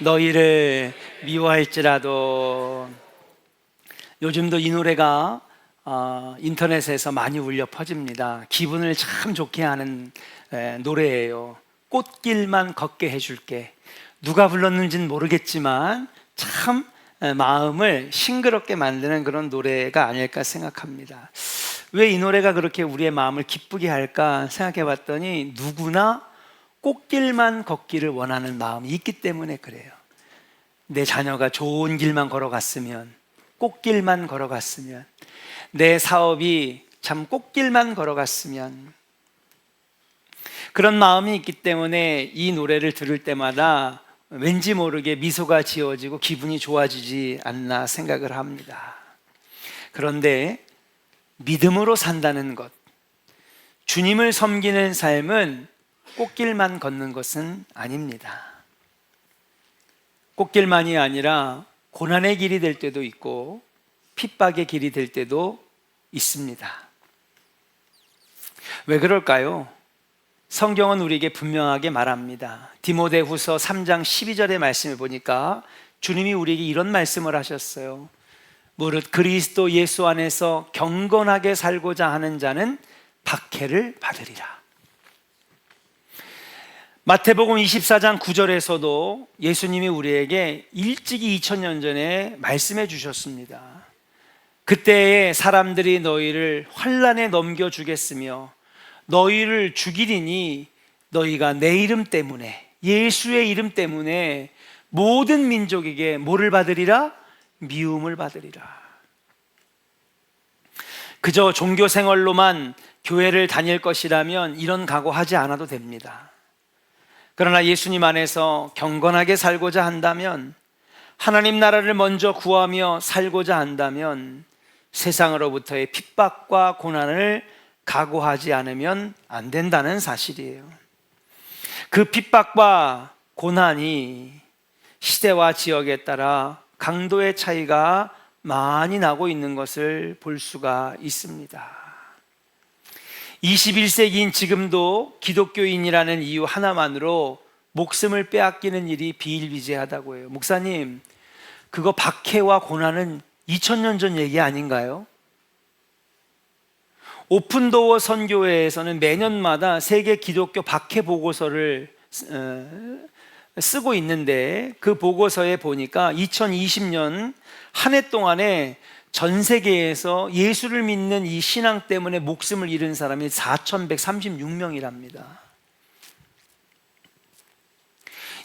너희를 미워할지라도. 요즘도 이 노래가 인터넷에서 많이 울려 퍼집니다. 기분을 참 좋게 하는 노래예요. 꽃길만 걷게 해줄게. 누가 불렀는지는 모르겠지만 참 마음을 싱그럽게 만드는 그런 노래가 아닐까 생각합니다. 왜 이 노래가 그렇게 우리의 마음을 기쁘게 할까 생각해 봤더니 누구나 꽃길만 걷기를 원하는 마음이 있기 때문에 그래요. 내 자녀가 좋은 길만 걸어갔으면, 꽃길만 걸어갔으면, 내 사업이 참 꽃길만 걸어갔으면, 그런 마음이 있기 때문에 이 노래를 들을 때마다 왠지 모르게 미소가 지어지고 기분이 좋아지지 않나 생각을 합니다. 그런데 믿음으로 산다는 것, 주님을 섬기는 삶은 꽃길만 걷는 것은 아닙니다. 꽃길만이 아니라 고난의 길이 될 때도 있고 핍박의 길이 될 때도 있습니다. 왜 그럴까요? 성경은 우리에게 분명하게 말합니다. 디모데후서 3장 12절의 말씀을 보니까 주님이 우리에게 이런 말씀을 하셨어요. 무릇 그리스도 예수 안에서 경건하게 살고자 하는 자는 박해를 받으리라. 마태복음 24장 9절에서도 예수님이 우리에게 일찍이 2000년 전에 말씀해 주셨습니다. 그때에 사람들이 너희를 환난에 넘겨주겠으며 너희를 죽이리니 너희가 내 이름 때문에, 예수의 이름 때문에 모든 민족에게 뭐를 받으리라? 미움을 받으리라. 그저 종교 생활로만 교회를 다닐 것이라면 이런 각오하지 않아도 됩니다. 그러나 예수님 안에서 경건하게 살고자 한다면, 하나님 나라를 먼저 구하며 살고자 한다면 세상으로부터의 핍박과 고난을 각오하지 않으면 안 된다는 사실이에요. 그 핍박과 고난이 시대와 지역에 따라 강도의 차이가 많이 나고 있는 것을 볼 수가 있습니다. 21세기인 지금도 기독교인이라는 이유 하나만으로 목숨을 빼앗기는 일이 비일비재하다고 해요. 목사님, 그거 박해와 고난은 2000년 전 얘기 아닌가요? 오픈도어 선교회에서는 매년마다 세계 기독교 박해 보고서를 쓰고 있는데, 그 보고서에 보니까 2020년 한 해 동안에 전 세계에서 예수를 믿는 이 신앙 때문에 목숨을 잃은 사람이 4136명이랍니다.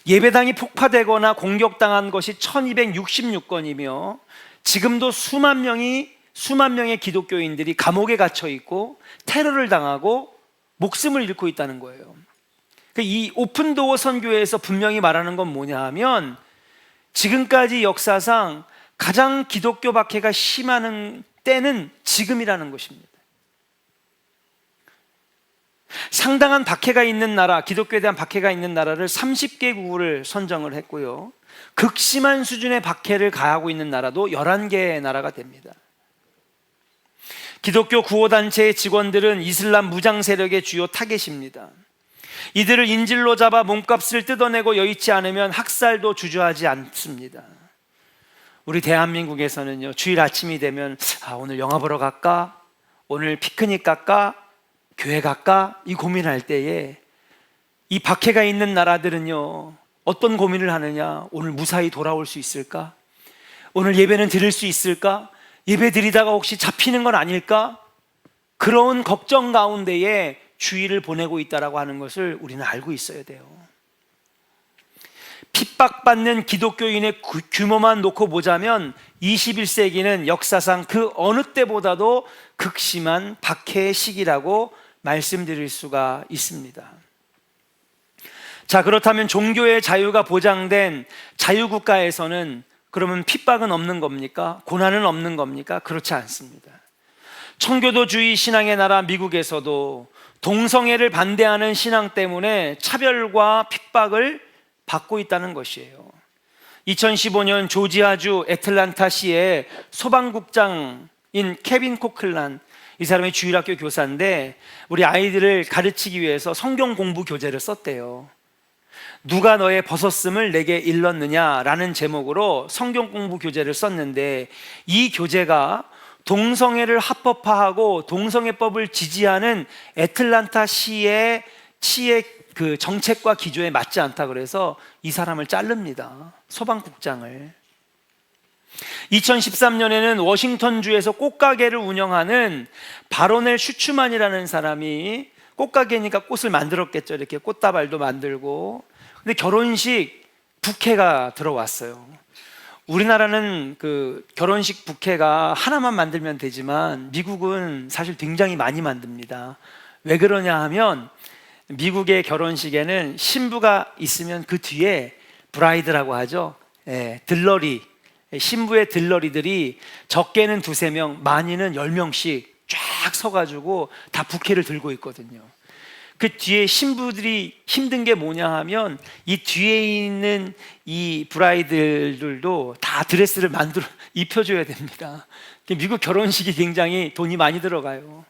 예배당이 폭파되거나 공격당한 것이 1266건이며 지금도 수만 명의 기독교인들이 감옥에 갇혀 있고 테러를 당하고 목숨을 잃고 있다는 거예요. 이 오픈도어 선교회에서 분명히 말하는 건 뭐냐 하면, 지금까지 역사상 가장 기독교 박해가 심한 때는 지금이라는 것입니다. 상당한 박해가 있는 나라, 기독교에 대한 박해가 있는 나라를 30개국을 선정을 했고요, 극심한 수준의 박해를 가하고 있는 나라도 11개의 나라가 됩니다. 기독교 구호단체의 직원들은 이슬람 무장 세력의 주요 타겟입니다. 이들을 인질로 잡아 몸값을 뜯어내고 여의치 않으면 학살도 주저하지 않습니다. 우리 대한민국에서는요, 주일 아침이 되면 오늘 영화 보러 갈까? 오늘 피크닉 갈까? 교회 갈까? 이 고민할 때에 이 박해가 있는 나라들은요, 어떤 고민을 하느냐? 오늘 무사히 돌아올 수 있을까? 오늘 예배는 드릴 수 있을까? 예배 드리다가 혹시 잡히는 건 아닐까? 그런 걱정 가운데에 주일을 보내고 있다라고 하는 것을 우리는 알고 있어야 돼요. 핍박받는 기독교인의 규모만 놓고 보자면 21세기는 역사상 그 어느 때보다도 극심한 박해의 시기라고 말씀드릴 수가 있습니다. 자, 그렇다면 종교의 자유가 보장된 자유국가에서는 그러면 핍박은 없는 겁니까? 고난은 없는 겁니까? 그렇지 않습니다. 청교도주의 신앙의 나라 미국에서도 동성애를 반대하는 신앙 때문에 차별과 핍박을 받고 있다는 것이에요. 2015년 조지아주 애틀란타시의 소방국장인 케빈 코클란, 이 사람이 주일학교 교사인데 우리 아이들을 가르치기 위해서 성경 공부 교재를 썼대요. 누가 너의 벗었음을 내게 일렀느냐라는 제목으로 성경 공부 교재를 썼는데, 이 교재가 동성애를 합법화하고 동성애법을 지지하는 애틀란타 시의 그 정책과 기조에 맞지 않다 그래서 이 사람을 자릅니다. 소방국장을. 2013년에는 워싱턴주에서 꽃가게를 운영하는 바로넬 슈츠만이라는 사람이, 꽃가게니까 꽃을 만들었겠죠. 이렇게 꽃다발도 만들고. 근데 결혼식 부케가 들어왔어요. 우리나라는 그 결혼식 부케가 하나만 만들면 되지만 미국은 사실 굉장히 많이 만듭니다. 왜 그러냐 하면 미국의 결혼식에는 신부가 있으면 그 뒤에 브라이드라고 하죠. 들러리, 신부의 들러리들이 적게는 2-3명, 많이는 10명씩 쫙 서가지고 다 부케를 들고 있거든요. 그 뒤에 신부들이 힘든 게 뭐냐 하면 이 뒤에 있는 이 브라이드들도 다 드레스를 만들어 입혀줘야 됩니다. 미국 결혼식이 굉장히 돈이 많이 들어가요.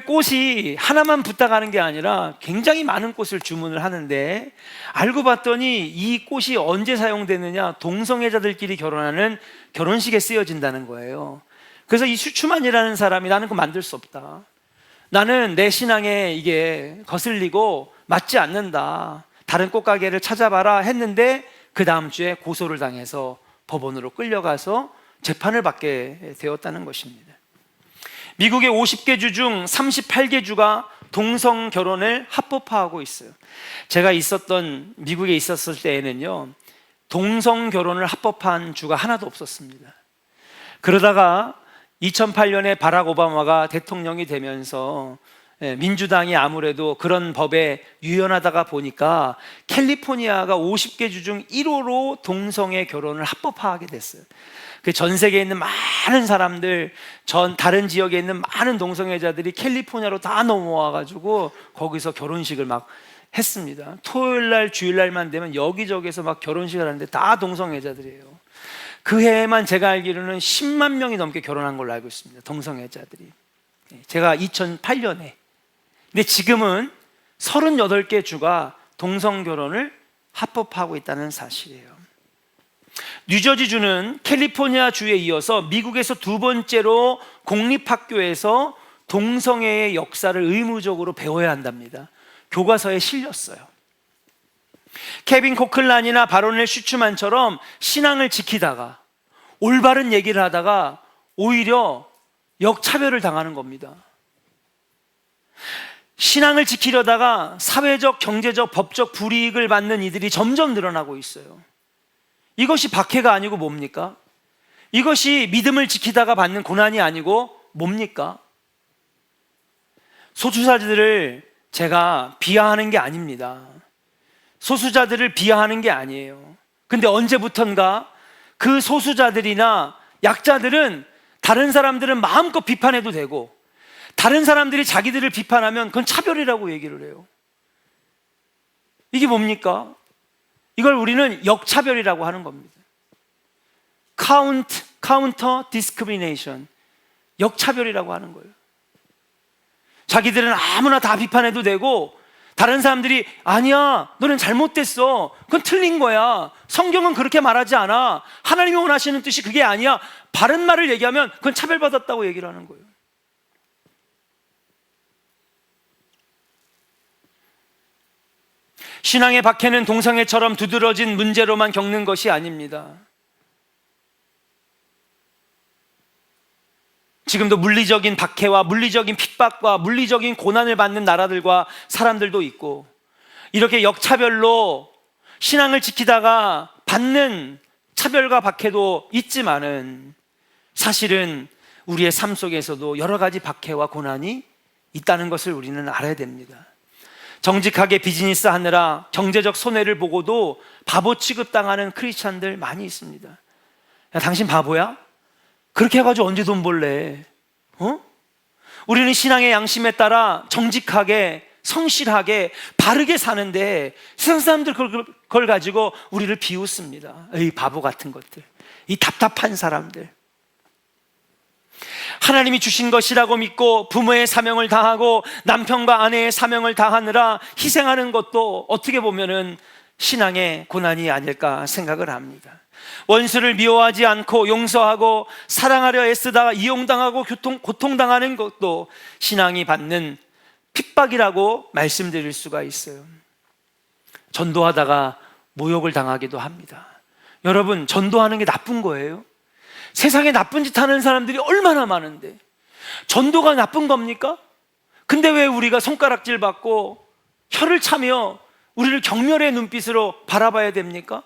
꽃이 하나만 부탁하는 게 아니라 굉장히 많은 꽃을 주문을 하는데, 알고 봤더니 이 꽃이 언제 사용되느냐, 동성애자들끼리 결혼하는 결혼식에 쓰여진다는 거예요. 그래서 이 슈츠만이라는 사람이, 나는 그거 만들 수 없다, 나는 내 신앙에 이게 거슬리고 맞지 않는다, 다른 꽃가게를 찾아봐라 했는데 그 다음 주에 고소를 당해서 법원으로 끌려가서 재판을 받게 되었다는 것입니다. 미국의 50개 주 중 38개 주가 동성 결혼을 합법화하고 있어요. 제가 미국에 있었을 때에는요, 동성 결혼을 합법화한 주가 하나도 없었습니다. 그러다가 2008년에 바락 오바마가 대통령이 되면서 민주당이 아무래도 그런 법에 유연하다가 보니까 캘리포니아가 50개 주 중 1호로 동성애 결혼을 합법화하게 됐어요. 그 전 세계에 있는 많은 사람들, 다른 지역에 있는 많은 동성애자들이 캘리포니아로 다 넘어와가지고 거기서 결혼식을 막 했습니다. 토요일날, 주일날만 되면 여기저기서 막 결혼식을 하는데 다 동성애자들이에요. 그 해에만 제가 알기로는 10만 명이 넘게 결혼한 걸로 알고 있습니다. 동성애자들이. 제가 2008년에. 근데 지금은 38개 주가 동성 결혼을 합법화하고 있다는 사실이에요. 뉴저지주는 캘리포니아 주에 이어서 미국에서 2번째로 공립학교에서 동성애의 역사를 의무적으로 배워야 한답니다. 교과서에 실렸어요. 케빈 코클란이나 바로넬 슈츠만처럼 신앙을 지키다가 올바른 얘기를 하다가 오히려 역차별을 당하는 겁니다. 신앙을 지키려다가 사회적, 경제적, 법적 불이익을 받는 이들이 점점 늘어나고 있어요. 이것이 박해가 아니고 뭡니까? 이것이 믿음을 지키다가 받는 고난이 아니고 뭡니까? 소수자들을 제가 비하하는 게 아닙니다. 소수자들을 비하하는 게 아니에요. 근데 언제부턴가 그 소수자들이나 약자들은 다른 사람들은 마음껏 비판해도 되고, 다른 사람들이 자기들을 비판하면 그건 차별이라고 얘기를 해요. 이게 뭡니까? 이걸 우리는 역차별이라고 하는 겁니다. 카운터 디스크리미네이션, 역차별이라고 하는 거예요. 자기들은 아무나 다 비판해도 되고, 다른 사람들이 아니야, 너는 잘못됐어, 그건 틀린 거야, 성경은 그렇게 말하지 않아, 하나님이 원하시는 뜻이 그게 아니야, 바른 말을 얘기하면 그건 차별받았다고 얘기를 하는 거예요. 신앙의 박해는 동성애처럼 두드러진 문제로만 겪는 것이 아닙니다. 지금도 물리적인 박해와 물리적인 핍박과 물리적인 고난을 받는 나라들과 사람들도 있고, 이렇게 역차별로 신앙을 지키다가 받는 차별과 박해도 있지만은, 사실은 우리의 삶 속에서도 여러 가지 박해와 고난이 있다는 것을 우리는 알아야 됩니다. 정직하게 비즈니스 하느라 경제적 손해를 보고도 바보 취급당하는 크리스찬들 많이 있습니다. 야, 당신 바보야? 그렇게 해가지고 언제 돈 벌래? 우리는 신앙의 양심에 따라 정직하게, 성실하게, 바르게 사는데 세상 사람들 그걸 가지고 우리를 비웃습니다. 이 바보 같은 것들, 이 답답한 사람들. 하나님이 주신 것이라고 믿고 부모의 사명을 다하고 남편과 아내의 사명을 다하느라 희생하는 것도 어떻게 보면은 신앙의 고난이 아닐까 생각을 합니다. 원수를 미워하지 않고 용서하고 사랑하려 애쓰다가 이용당하고 고통당하는 것도 신앙이 받는 핍박이라고 말씀드릴 수가 있어요. 전도하다가 모욕을 당하기도 합니다. 여러분, 전도하는 게 나쁜 거예요? 세상에 나쁜 짓 하는 사람들이 얼마나 많은데 전도가 나쁜 겁니까? 근데 왜 우리가 손가락질 받고 혀를 차며 우리를 경멸의 눈빛으로 바라봐야 됩니까?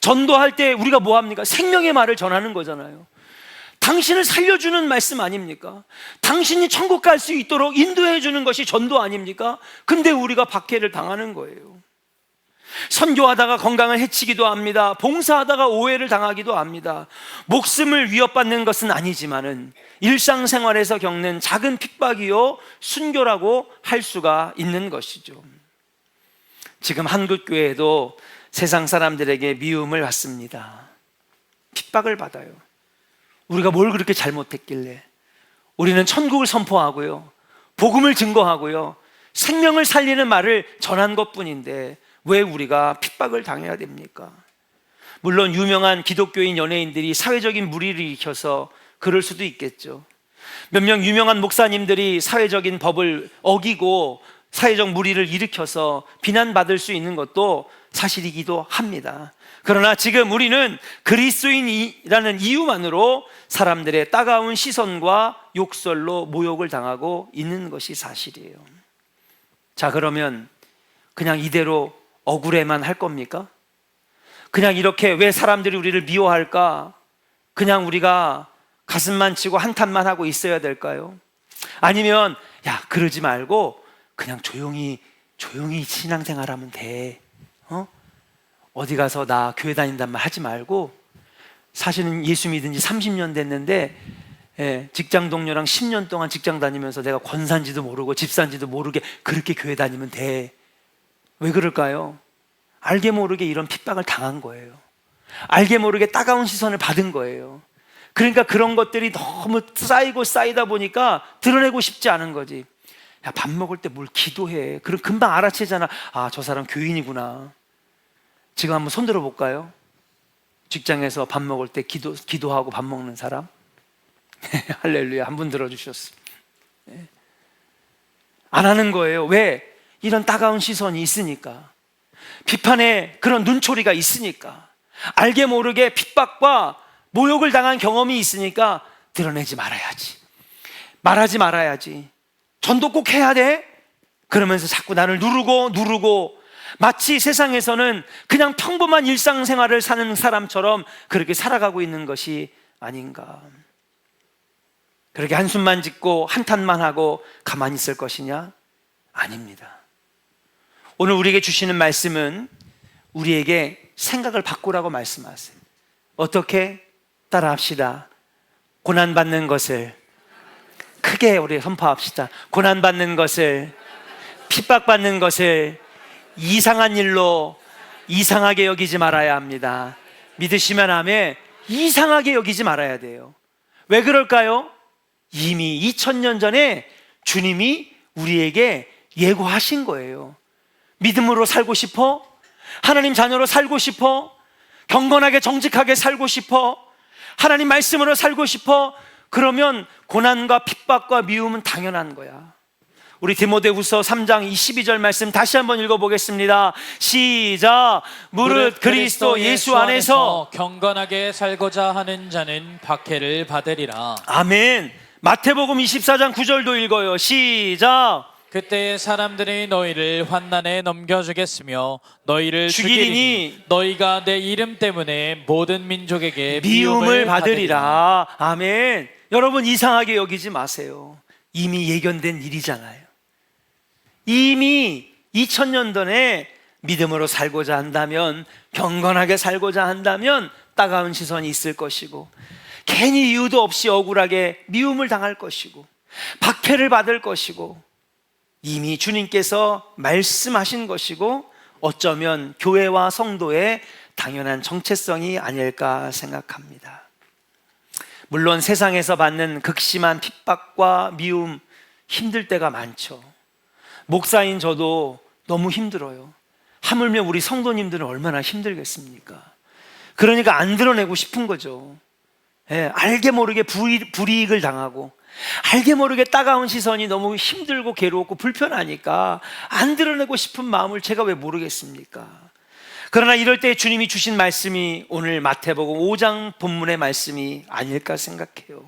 전도할 때 우리가 뭐 합니까? 생명의 말을 전하는 거잖아요. 당신을 살려주는 말씀 아닙니까? 당신이 천국 갈 수 있도록 인도해 주는 것이 전도 아닙니까? 근데 우리가 박해를 당하는 거예요. 선교하다가 건강을 해치기도 합니다. 봉사하다가 오해를 당하기도 합니다. 목숨을 위협받는 것은 아니지만은 일상생활에서 겪는 작은 핍박이요 순교라고 할 수가 있는 것이죠. 지금 한국교회도 세상 사람들에게 미움을 받습니다. 핍박을 받아요. 우리가 뭘 그렇게 잘못했길래? 우리는 천국을 선포하고요, 복음을 증거하고요, 생명을 살리는 말을 전한 것뿐인데 왜 우리가 핍박을 당해야 됩니까? 물론 유명한 기독교인 연예인들이 사회적인 물의를 일으켜서 그럴 수도 있겠죠. 몇 명 유명한 목사님들이 사회적인 법을 어기고 사회적 물의를 일으켜서 비난받을 수 있는 것도 사실이기도 합니다. 그러나 지금 우리는 그리스도인이라는 이유만으로 사람들의 따가운 시선과 욕설로 모욕을 당하고 있는 것이 사실이에요. 자, 그러면 그냥 이대로 억울해만 할 겁니까? 그냥 이렇게 왜 사람들이 우리를 미워할까? 그냥 우리가 가슴만 치고 한탄만 하고 있어야 될까요? 아니면 야, 그러지 말고 그냥 조용히 신앙생활하면 돼. 어디 가서 나 교회 다닌단 말 하지 말고, 사실은 예수 믿은 지 30년 됐는데 직장 동료랑 10년 동안 직장 다니면서 내가 권사인지도 모르고 집사인지도 모르게 그렇게 교회 다니면 돼. 왜 그럴까요? 알게 모르게 이런 핍박을 당한 거예요. 알게 모르게 따가운 시선을 받은 거예요. 그러니까 그런 것들이 너무 쌓이고 쌓이다 보니까 드러내고 싶지 않은 거지. 야, 밥 먹을 때 뭘 기도해. 그럼 금방 알아채잖아. 아, 저 사람 교인이구나. 지금 한번 손 들어볼까요? 직장에서 밥 먹을 때 기도하고 밥 먹는 사람? 할렐루야, 한 분 들어주셨어. 안 하는 거예요. 왜? 이런 따가운 시선이 있으니까, 비판의 그런 눈초리가 있으니까, 알게 모르게 핍박과 모욕을 당한 경험이 있으니까 드러내지 말아야지, 말하지 말아야지, 전도 꼭 해야 돼? 그러면서 자꾸 나를 누르고 마치 세상에서는 그냥 평범한 일상생활을 사는 사람처럼 그렇게 살아가고 있는 것이 아닌가. 그렇게 한숨만 짓고 한탄만 하고 가만히 있을 것이냐? 아닙니다. 오늘 우리에게 주시는 말씀은 우리에게 생각을 바꾸라고 말씀하세요. 어떻게? 따라합시다. 고난받는 것을 크게 우리 선포합시다. 고난받는 것을, 핍박받는 것을 이상한 일로 이상하게 여기지 말아야 합니다. 믿으시면 아멘. 이상하게 여기지 말아야 돼요. 왜 그럴까요? 이미 2000년 전에 주님이 우리에게 예고하신 거예요. 믿음으로 살고 싶어? 하나님 자녀로 살고 싶어? 경건하게 정직하게 살고 싶어? 하나님 말씀으로 살고 싶어? 그러면 고난과 핍박과 미움은 당연한 거야. 우리 디모데후서 3장 22절 말씀 다시 한번 읽어보겠습니다. 시작. 무릇 그리스도 예수 안에서 경건하게 살고자 하는 자는 박해를 받으리라. 아멘. 마태복음 24장 9절도 읽어요. 시작. 그때 사람들이 너희를 환난에 넘겨주겠으며 너희를 죽이리니 너희가 내 이름 때문에 모든 민족에게 미움을 받으리라. 아멘. 여러분, 이상하게 여기지 마세요. 이미 예견된 일이잖아요. 이미 2000년 전에 믿음으로 살고자 한다면, 경건하게 살고자 한다면 따가운 시선이 있을 것이고, 괜히 이유도 없이 억울하게 미움을 당할 것이고, 박해를 받을 것이고, 이미 주님께서 말씀하신 것이고, 어쩌면 교회와 성도의 당연한 정체성이 아닐까 생각합니다. 물론 세상에서 받는 극심한 핍박과 미움, 힘들 때가 많죠. 목사인 저도 너무 힘들어요. 하물며 우리 성도님들은 얼마나 힘들겠습니까? 그러니까 안 드러내고 싶은 거죠. 예, 알게 모르게 불이익을 당하고 알게 모르게 따가운 시선이 너무 힘들고 괴롭고 불편하니까 안 드러내고 싶은 마음을 제가 왜 모르겠습니까? 그러나 이럴 때 주님이 주신 말씀이 오늘 마태복음 5장 본문의 말씀이 아닐까 생각해요.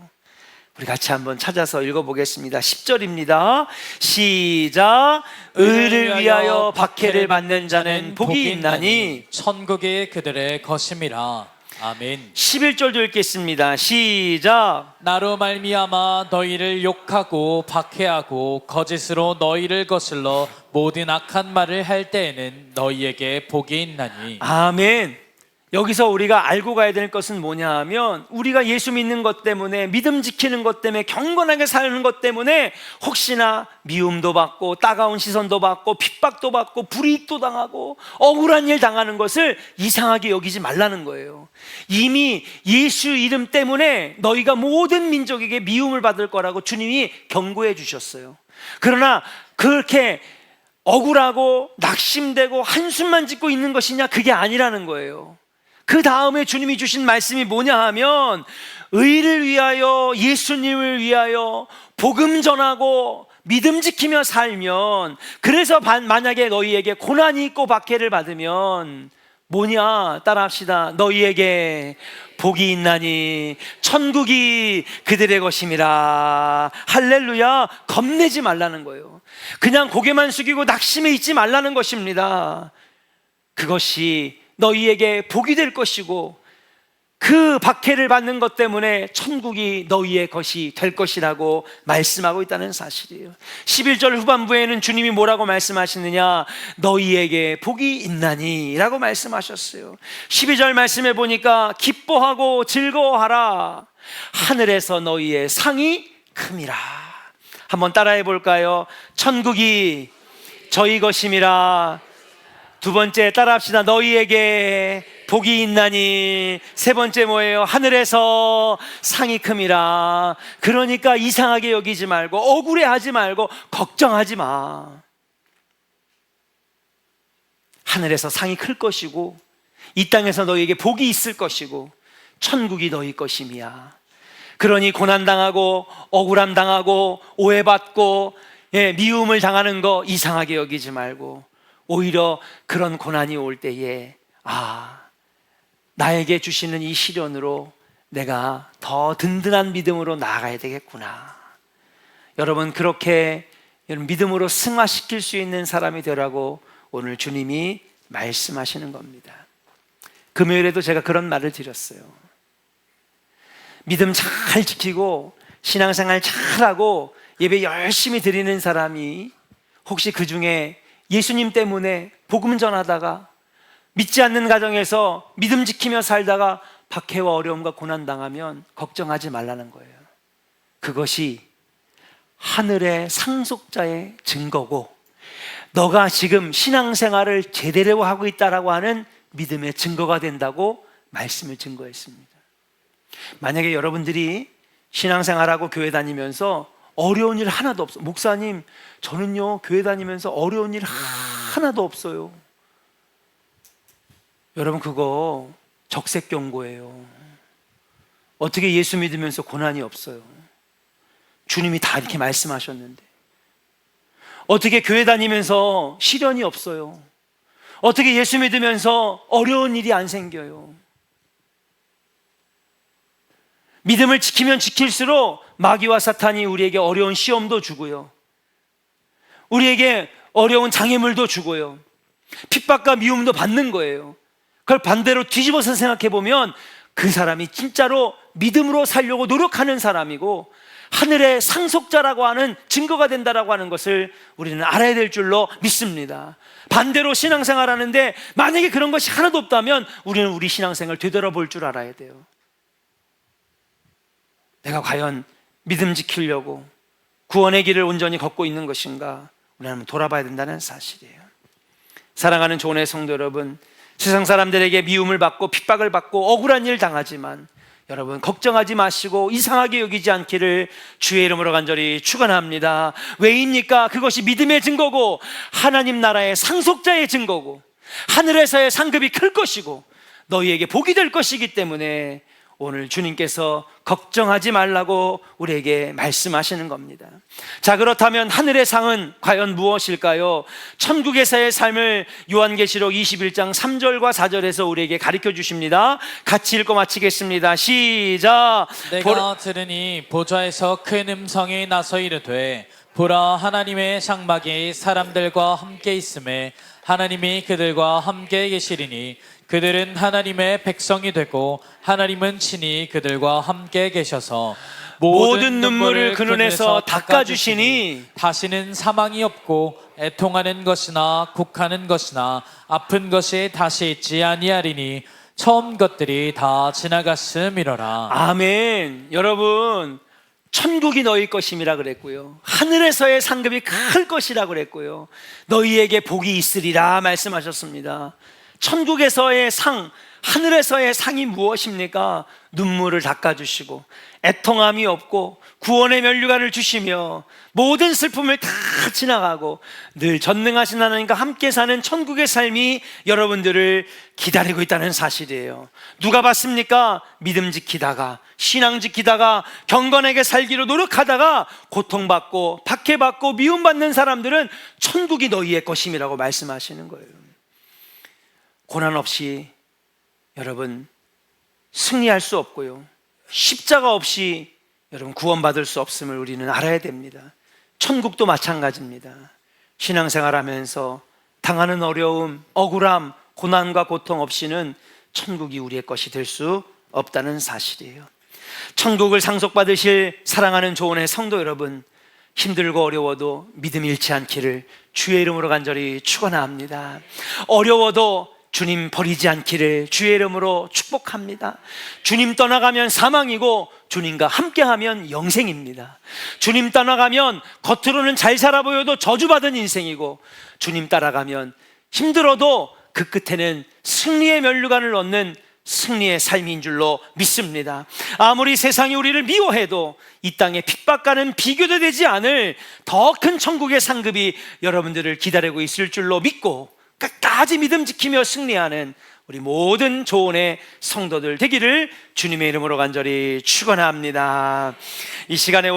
우리 같이 한번 찾아서 읽어보겠습니다. 10절입니다. 시작. 의를 위하여 박해를 받는 자는 복이 있나니 천국이 그들의 것임이라. 아멘. 11절도 읽겠습니다. 시작. 나로 말미암아 너희를 욕하고 박해하고 거짓으로 너희를 거슬러 모든 악한 말을 할 때에는 너희에게 복이 있나니. 아멘. 여기서 우리가 알고 가야 될 것은 뭐냐 하면 우리가 예수 믿는 것 때문에 믿음 지키는 것 때문에 경건하게 사는 것 때문에 혹시나 미움도 받고 따가운 시선도 받고 핍박도 받고 불이익도 당하고 억울한 일 당하는 것을 이상하게 여기지 말라는 거예요. 이미 예수 이름 때문에 너희가 모든 민족에게 미움을 받을 거라고 주님이 경고해 주셨어요. 그러나 그렇게 억울하고 낙심되고 한숨만 짓고 있는 것이냐? 그게 아니라는 거예요. 그 다음에 주님이 주신 말씀이 뭐냐 하면 의를 위하여 예수님을 위하여 복음 전하고 믿음 지키며 살면 그래서 만약에 너희에게 고난이 있고 박해를 받으면 뭐냐? 따라합시다. 너희에게 복이 있나니 천국이 그들의 것임이라. 할렐루야. 겁내지 말라는 거예요. 그냥 고개만 숙이고 낙심해 있지 말라는 것입니다. 그것이 너희에게 복이 될 것이고 그 박해를 받는 것 때문에 천국이 너희의 것이 될 것이라고 말씀하고 있다는 사실이에요. 11절 후반부에는 주님이 뭐라고 말씀하시느냐? 너희에게 복이 있나니 라고 말씀하셨어요. 12절 말씀해 보니까 기뻐하고 즐거워하라. 하늘에서 너희의 상이 큼이라. 한번 따라해 볼까요? 천국이 저희 것임이라. 두 번째 따라합시다. 너희에게 복이 있나니. 세 번째 뭐예요? 하늘에서 상이 큼이라. 그러니까 이상하게 여기지 말고 억울해하지 말고 걱정하지 마. 하늘에서 상이 클 것이고 이 땅에서 너희에게 복이 있을 것이고 천국이 너희 것임이야. 그러니 고난당하고 억울함 당하고 오해받고 미움을 당하는 거 이상하게 여기지 말고 오히려 그런 고난이 올 때에 나에게 주시는 이 시련으로 내가 더 든든한 믿음으로 나아가야 되겠구나. 여러분 그렇게 믿음으로 승화시킬 수 있는 사람이 되라고 오늘 주님이 말씀하시는 겁니다. 금요일에도 제가 그런 말을 드렸어요. 믿음 잘 지키고 신앙생활 잘하고 예배 열심히 드리는 사람이 혹시 그 중에 예수님 때문에 복음 전하다가 믿지 않는 가정에서 믿음 지키며 살다가 박해와 어려움과 고난 당하면 걱정하지 말라는 거예요. 그것이 하늘의 상속자의 증거고 너가 지금 신앙생활을 제대로 하고 있다라고 하는 믿음의 증거가 된다고 말씀을 증거했습니다. 만약에 여러분들이 신앙생활하고 교회 다니면서 어려운 일 하나도 없어. 목사님, 저는요 교회 다니면서 어려운 일 하나도 없어요. 여러분 그거 적색경고예요. 어떻게 예수 믿으면서 고난이 없어요? 주님이 다 이렇게 말씀하셨는데. 어떻게 교회 다니면서 시련이 없어요? 어떻게 예수 믿으면서 어려운 일이 안 생겨요? 믿음을 지키면 지킬수록 마귀와 사탄이 우리에게 어려운 시험도 주고요, 우리에게 어려운 장애물도 주고요, 핍박과 미움도 받는 거예요. 그걸 반대로 뒤집어서 생각해 보면 그 사람이 진짜로 믿음으로 살려고 노력하는 사람이고 하늘의 상속자라고 하는 증거가 된다라고 하는 것을 우리는 알아야 될 줄로 믿습니다. 반대로 신앙생활 하는데 만약에 그런 것이 하나도 없다면 우리는 우리 신앙생활 되돌아볼 줄 알아야 돼요. 내가 과연 믿음 지키려고 구원의 길을 온전히 걷고 있는 것인가, 우리는 한번 돌아봐야 된다는 사실이에요. 사랑하는 조은의 성도 여러분, 세상 사람들에게 미움을 받고 핍박을 받고 억울한 일 당하지만 여러분 걱정하지 마시고 이상하게 여기지 않기를 주의 이름으로 간절히 축원합니다. 왜입니까? 그것이 믿음의 증거고 하나님 나라의 상속자의 증거고 하늘에서의 상급이 클 것이고 너희에게 복이 될 것이기 때문에 오늘 주님께서 걱정하지 말라고 우리에게 말씀하시는 겁니다. 자, 그렇다면 하늘의 상은 과연 무엇일까요? 천국에서의 삶을 요한계시록 21장 3절과 4절에서 우리에게 가르쳐 주십니다. 같이 읽고 마치겠습니다. 시작. 내가 들으니 보좌에서 큰 음성이 나서 이르되 보라, 하나님의 장막이 사람들과 함께 있음에 하나님이 그들과 함께 계시리니 그들은 하나님의 백성이 되고 하나님은 친히 그들과 함께 계셔서 모든 눈물을 그 눈에서 닦아주시니 다시는 사망이 없고 애통하는 것이나 곡하는 것이나 아픈 것이 다시 있지 아니하리니 처음 것들이 다 지나갔음이로라. 아멘. 여러분, 천국이 너희 것임이라 그랬고요, 하늘에서의 상급이 클 것이라 그랬고요, 너희에게 복이 있으리라 말씀하셨습니다. 천국에서의 상, 하늘에서의 상이 무엇입니까? 눈물을 닦아주시고 애통함이 없고 구원의 면류관을 주시며 모든 슬픔을 다 지나가고 늘 전능하신 하나님과 함께 사는 천국의 삶이 여러분들을 기다리고 있다는 사실이에요. 누가 봤습니까? 믿음 지키다가, 신앙 지키다가, 경건하게 살기로 노력하다가 고통받고 박해받고 미움받는 사람들은 천국이 너희의 것임이라고 말씀하시는 거예요. 고난 없이 여러분 승리할 수 없고요, 십자가 없이 여러분 구원받을 수 없음을 우리는 알아야 됩니다. 천국도 마찬가지입니다. 신앙생활하면서 당하는 어려움, 억울함, 고난과 고통 없이는 천국이 우리의 것이 될 수 없다는 사실이에요. 천국을 상속받으실 사랑하는 조언의 성도 여러분, 힘들고 어려워도 믿음 잃지 않기를 주의 이름으로 간절히 축원합니다. 어려워도 주님 버리지 않기를 주의 이름으로 축복합니다. 주님 떠나가면 사망이고 주님과 함께하면 영생입니다. 주님 떠나가면 겉으로는 잘 살아 보여도 저주받은 인생이고, 주님 따라가면 힘들어도 그 끝에는 승리의 면류관을 얻는 승리의 삶인 줄로 믿습니다. 아무리 세상이 우리를 미워해도 이 땅에 핍박과는 비교도 되지 않을 더 큰 천국의 상급이 여러분들을 기다리고 있을 줄로 믿고 끝까지 믿음 지키며 승리하는 우리 모든 조언의 성도들 되기를 주님의 이름으로 간절히 축원합니다. 이 시간에